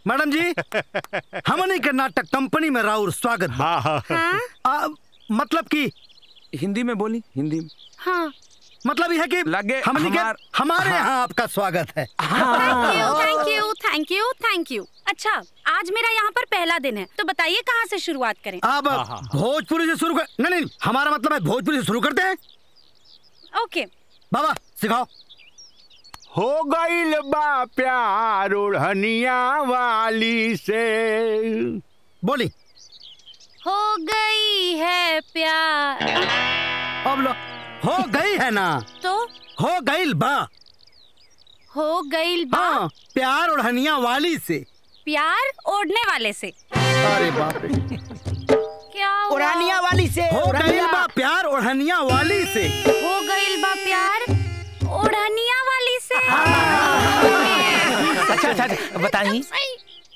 Madam जी, हमनी के नाटक कंपनी में राउर स्वागत। हाँ? मतलब कि हिंदी में बोली, हिंदी में। हाँ, मतलब यह है कि लगे हमारे यहाँ आपका स्वागत है। Thank you, thank you, thank you. अच्छा, आज मेरा यहाँ पर पहला दिन है, तो बताइए कहाँ से शुरुआत करें? अब भोजपुरी से शुरू कर। नहीं, हमारा मतलब है भोजपुरी से शुरू करते हैं। ओके बाबा सिखाओ। हो गईल बा प्यार ओढ़निया वाली से। बोली। हो गई है प्यार। अब लो, हो गई है ना तो हो गईल बा। हो गईल बा। हाँ, प्यार ओढ़निया वाली से। प्यार ओढ़ने वाले से। अरे बाप रे, क्या ओढ़निया वाली से। हो गईल बा प्यार ओढ़निया वाली से। हो गईल बा प्यार ओढ़निया वाली से। अच्छा, बताई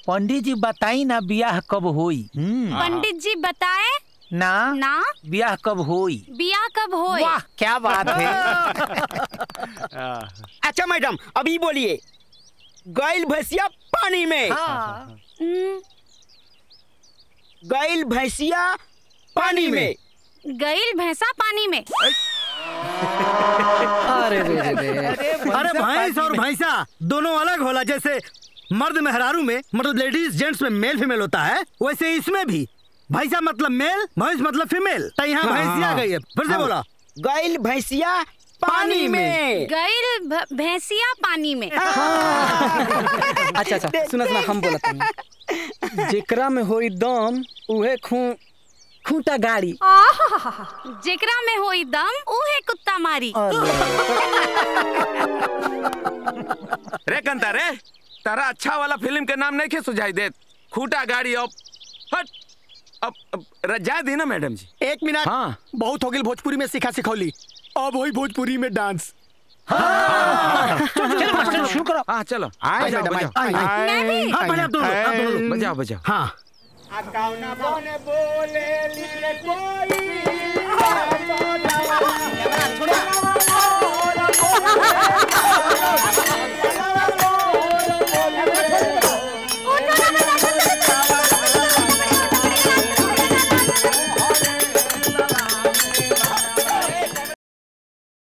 पंडित जी, बताई ना ब्याह कब होई? पंडित जी बताए ना ब्याह कब होई? ब्याह कब होई? वाह, क्या बात है। अच्छा मैडम, अभी बोलिए। गईल भैंसिया पानी में। गईल भैंसिया पानी में। गईल भैंसा पानी में। अरे भैंस और भैंसा दोनों अलग होला। जैसे मर्द मेहरारू में, मतलब लेडीज जेंट्स में मेल फीमेल होता है, वैसे इसमें भी भैंसा मतलब मेल, भैंस मतलब फीमेल। तो यहाँ भैंसिया गई है। फिर से बोला। गईल भैंसिया पानी में। गईल भैंसिया पानी में। अच्छा, सुना हम बोलत हनी। जेकरा में होई दम उहे खूंटा गाड़ी। जेकरा में होई दम उहे कुत्ता मारी। रे कंता रे, तारा अच्छा वाला फिल्म के नाम नहीं के सुझाई दे। खूंटा गाड़ी। अब रजा दी ना मैडम जी। 1 मिनट। हाँ, बहुत हो गई भोजपुरी में सिखौली। अब वही भोजपुरी में डांस। चलो शुरू करो। हाँ चलो, बजाओ। हाँ,